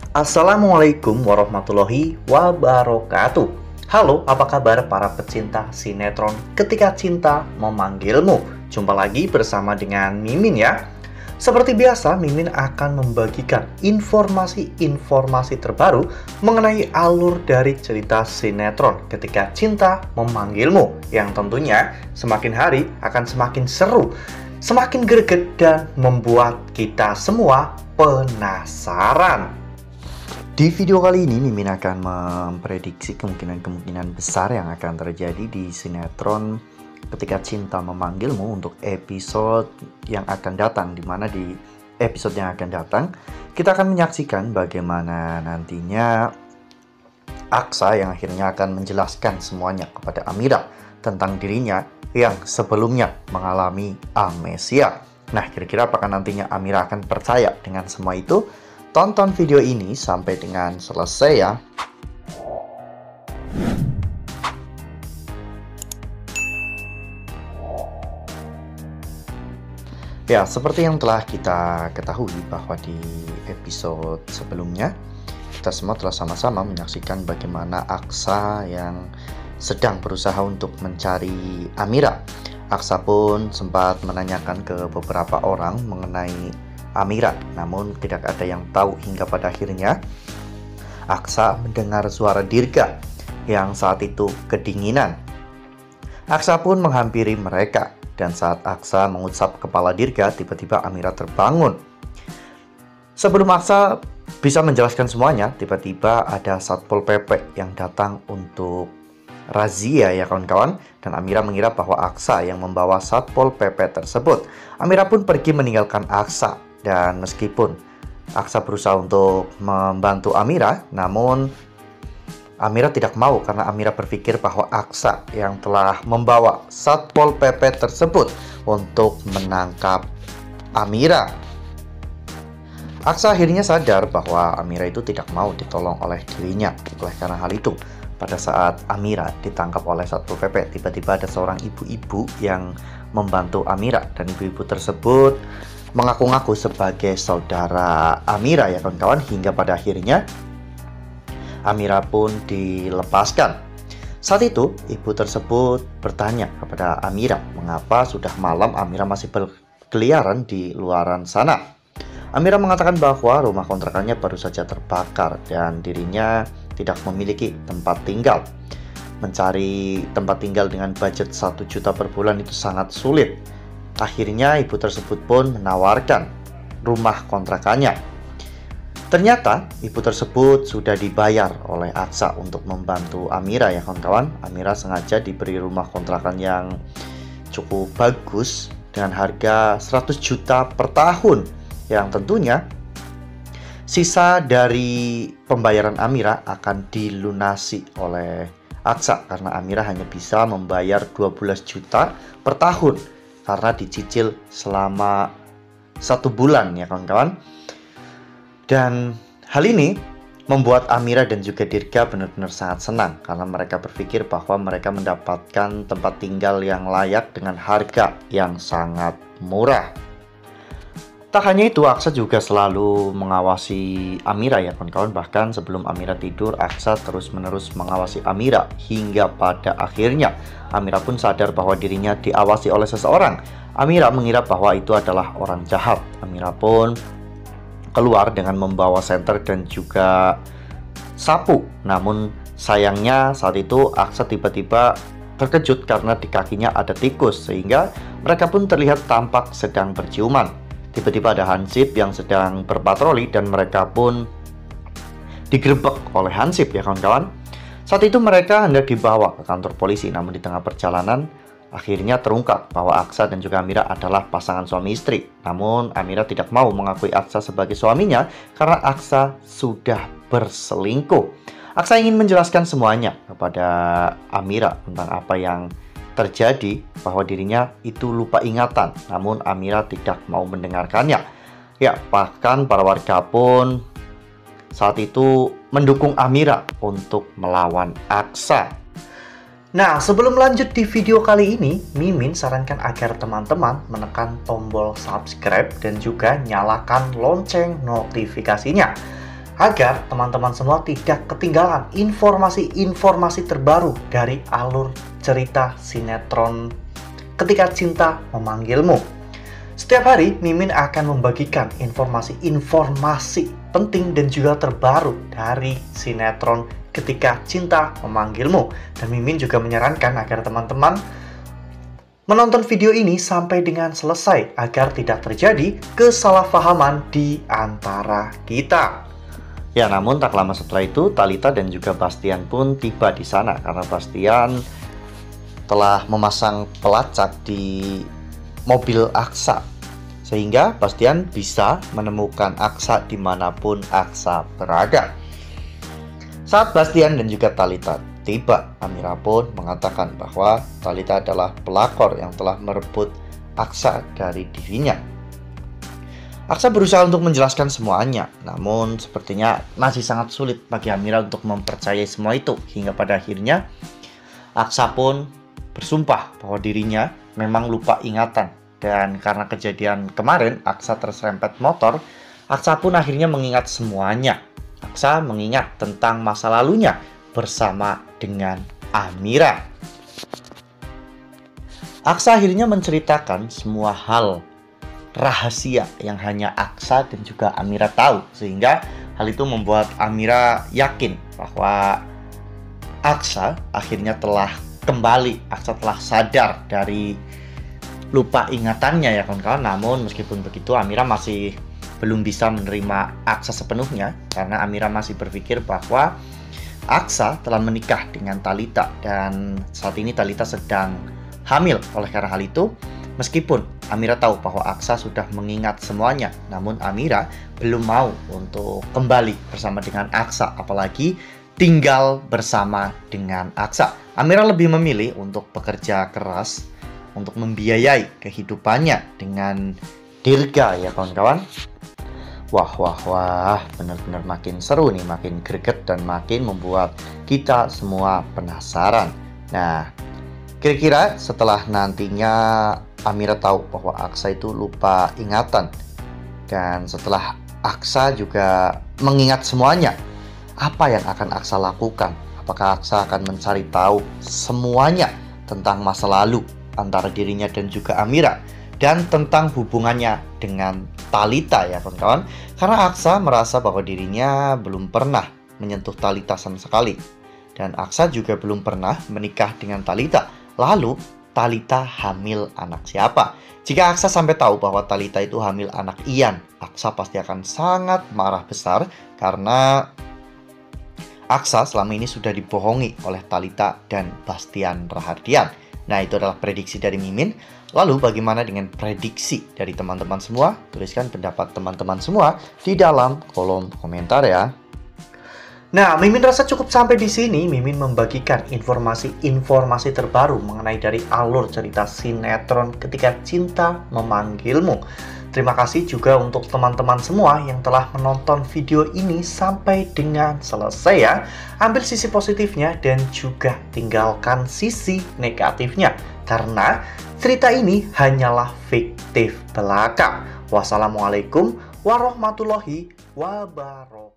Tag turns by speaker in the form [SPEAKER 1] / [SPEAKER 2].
[SPEAKER 1] Assalamualaikum warahmatullahi wabarakatuh. Halo, apa kabar para pecinta sinetron Ketika Cinta Memanggilmu? Jumpa lagi bersama dengan Mimin ya. Seperti biasa, Mimin akan membagikan informasi-informasi terbaru mengenai alur dari cerita sinetron Ketika Cinta Memanggilmu, yang tentunya semakin hari akan semakin seru, semakin greget, dan membuat kita semua penasaran. Di video kali ini, Mimin akan memprediksi kemungkinan-kemungkinan besar yang akan terjadi di sinetron Ketika Cinta Memanggilmu untuk episode yang akan datang, di mana di episode yang akan datang kita akan menyaksikan bagaimana nantinya Aksa yang akhirnya akan menjelaskan semuanya kepada Amira tentang dirinya yang sebelumnya mengalami amnesia. Nah, kira-kira apakah nantinya Amira akan percaya dengan semua itu? Tonton video ini sampai dengan selesai ya. Ya, seperti yang telah kita ketahui bahwa di episode sebelumnya kita semua telah sama-sama menyaksikan bagaimana Aksa yang sedang berusaha untuk mencari Amira. Aksa pun sempat menanyakan ke beberapa orang mengenai Amira, namun tidak ada yang tahu hingga pada akhirnya Aksa mendengar suara Dirga yang saat itu kedinginan. Aksa pun menghampiri mereka, dan saat Aksa mengusap kepala Dirga, tiba-tiba Amira terbangun. Sebelum Aksa bisa menjelaskan semuanya, tiba-tiba ada Satpol PP yang datang untuk razia ya kawan-kawan, dan Amira mengira bahwa Aksa yang membawa Satpol PP tersebut. Amira pun pergi meninggalkan Aksa, dan meskipun Aksa berusaha untuk membantu Amira, namun Amira tidak mau karena Amira berpikir bahwa Aksa yang telah membawa Satpol PP tersebut untuk menangkap Amira. Aksa akhirnya sadar bahwa Amira itu tidak mau ditolong oleh dirinya. Oleh karena hal itu, pada saat Amira ditangkap oleh Satpol PP, tiba-tiba ada seorang ibu-ibu yang membantu Amira, dan ibu-ibu tersebut mengaku-ngaku sebagai saudara Amira ya kawan-kawan, hingga pada akhirnya Amira pun dilepaskan. Saat itu ibu tersebut bertanya kepada Amira mengapa sudah malam Amira masih berkeliaran di luaran sana. Amira mengatakan bahwa rumah kontrakannya baru saja terbakar dan dirinya tidak memiliki tempat tinggal. Mencari tempat tinggal dengan budget 1 juta per bulan itu sangat sulit. Akhirnya ibu tersebut pun menawarkan rumah kontrakannya. Ternyata ibu tersebut sudah dibayar oleh Aksa untuk membantu Amira ya kawan-kawan. Amira sengaja diberi rumah kontrakan yang cukup bagus dengan harga 100 juta per tahun, yang tentunya sisa dari pembayaran Amira akan dilunasi oleh Aksa karena Amira hanya bisa membayar 12 juta per tahun karena dicicil selama 1 bulan ya kawan-kawan. Dan hal ini membuat Amira dan juga Dirga benar-benar sangat senang karena mereka berpikir bahwa mereka mendapatkan tempat tinggal yang layak dengan harga yang sangat murah. Tak hanya itu, Aksa juga selalu mengawasi Amira ya kawan-kawan. Bahkan sebelum Amira tidur, Aksa terus-menerus mengawasi Amira hingga pada akhirnya Amira pun sadar bahwa dirinya diawasi oleh seseorang. Amira mengira bahwa itu adalah orang jahat. Amira pun keluar dengan membawa senter dan juga sapu. Namun sayangnya saat itu Aksa tiba-tiba terkejut karena di kakinya ada tikus, sehingga mereka pun terlihat tampak sedang berciuman. Tiba-tiba ada Hansip yang sedang berpatroli dan mereka pun digerebek oleh Hansip ya kawan-kawan. Saat itu mereka hendak dibawa ke kantor polisi, namun di tengah perjalanan akhirnya terungkap bahwa Aksa dan juga Amira adalah pasangan suami istri. Namun Amira tidak mau mengakui Aksa sebagai suaminya karena Aksa sudah berselingkuh. Aksa ingin menjelaskan semuanya kepada Amira tentang apa yang terjadi, bahwa dirinya itu lupa ingatan. Namun Amira tidak mau mendengarkannya. Ya, bahkan para warga pun saat itu mendukung Amira untuk melawan Aksa. Nah, sebelum lanjut di video kali ini, Mimin sarankan agar teman-teman menekan tombol subscribe dan juga nyalakan lonceng notifikasinya agar teman-teman semua tidak ketinggalan informasi-informasi terbaru dari alur cerita sinetron Ketika Cinta Memanggilmu. Setiap hari, Mimin akan membagikan informasi-informasi penting dan juga terbaru dari sinetron Ketika Cinta Memanggilmu. Dan Mimin juga menyarankan agar teman-teman menonton video ini sampai dengan selesai agar tidak terjadi kesalahpahaman di antara kita. Ya, namun tak lama setelah itu, Thalita dan juga Bastian pun tiba di sana karena Bastian telah memasang pelacak di mobil Aksa, sehingga Bastian bisa menemukan Aksa dimanapun Aksa berada. Saat Bastian dan juga Thalita tiba, Amira pun mengatakan bahwa Thalita adalah pelakor yang telah merebut Aksa dari dirinya. Aksa berusaha untuk menjelaskan semuanya, namun sepertinya masih sangat sulit bagi Amira untuk mempercayai semua itu, hingga pada akhirnya Aksa pun bersumpah bahwa dirinya memang lupa ingatan. Dan karena kejadian kemarin Aksa terserempet motor, Aksa pun akhirnya mengingat semuanya. Aksa mengingat tentang masa lalunya bersama dengan Amira. Aksa akhirnya menceritakan semua hal rahasia yang hanya Aksa dan juga Amira tahu, sehingga hal itu membuat Amira yakin bahwa Aksa akhirnya telah kembali, Aksa telah sadar dari lupa ingatannya ya kawan-kawan. Namun meskipun begitu, Amira masih belum bisa menerima Aksa sepenuhnya karena Amira masih berpikir bahwa Aksa telah menikah dengan Thalita dan saat ini Thalita sedang hamil. Oleh karena hal itu, meskipun Amira tahu bahwa Aksa sudah mengingat semuanya, namun Amira belum mau untuk kembali bersama dengan Aksa, apalagi tinggal bersama dengan Aksa. Amira lebih memilih untuk bekerja keras untuk membiayai kehidupannya dengan Dirga ya kawan-kawan. Wah, benar-benar makin seru nih, makin greget dan makin membuat kita semua penasaran. Nah, kira-kira setelah nantinya Amira tahu bahwa Aksa itu lupa ingatan, dan setelah Aksa juga mengingat semuanya, apa yang akan Aksa lakukan? Apakah Aksa akan mencari tahu semuanya tentang masa lalu antara dirinya dan juga Amira, dan tentang hubungannya dengan Thalita ya kawan-kawan? Karena Aksa merasa bahwa dirinya belum pernah menyentuh Thalita sama sekali, dan Aksa juga belum pernah menikah dengan Thalita. Lalu Thalita hamil anak siapa? Jika Aksa sampai tahu bahwa Thalita itu hamil anak Ian, Aksa pasti akan sangat marah besar karena Aksa selama ini sudah dibohongi oleh Thalita dan Bastian Rahardian. Nah, itu adalah prediksi dari Mimin. Lalu bagaimana dengan prediksi dari teman-teman semua? Tuliskan pendapat teman-teman semua di dalam kolom komentar ya. Nah, Mimin rasa cukup sampai di sini. Mimin membagikan informasi-informasi terbaru mengenai dari alur cerita sinetron Ketika Cinta Memanggilmu. Terima kasih juga untuk teman-teman semua yang telah menonton video ini sampai dengan selesai ya. Ambil sisi positifnya dan juga tinggalkan sisi negatifnya, karena cerita ini hanyalah fiktif belaka. Wassalamualaikum warahmatullahi wabarakatuh.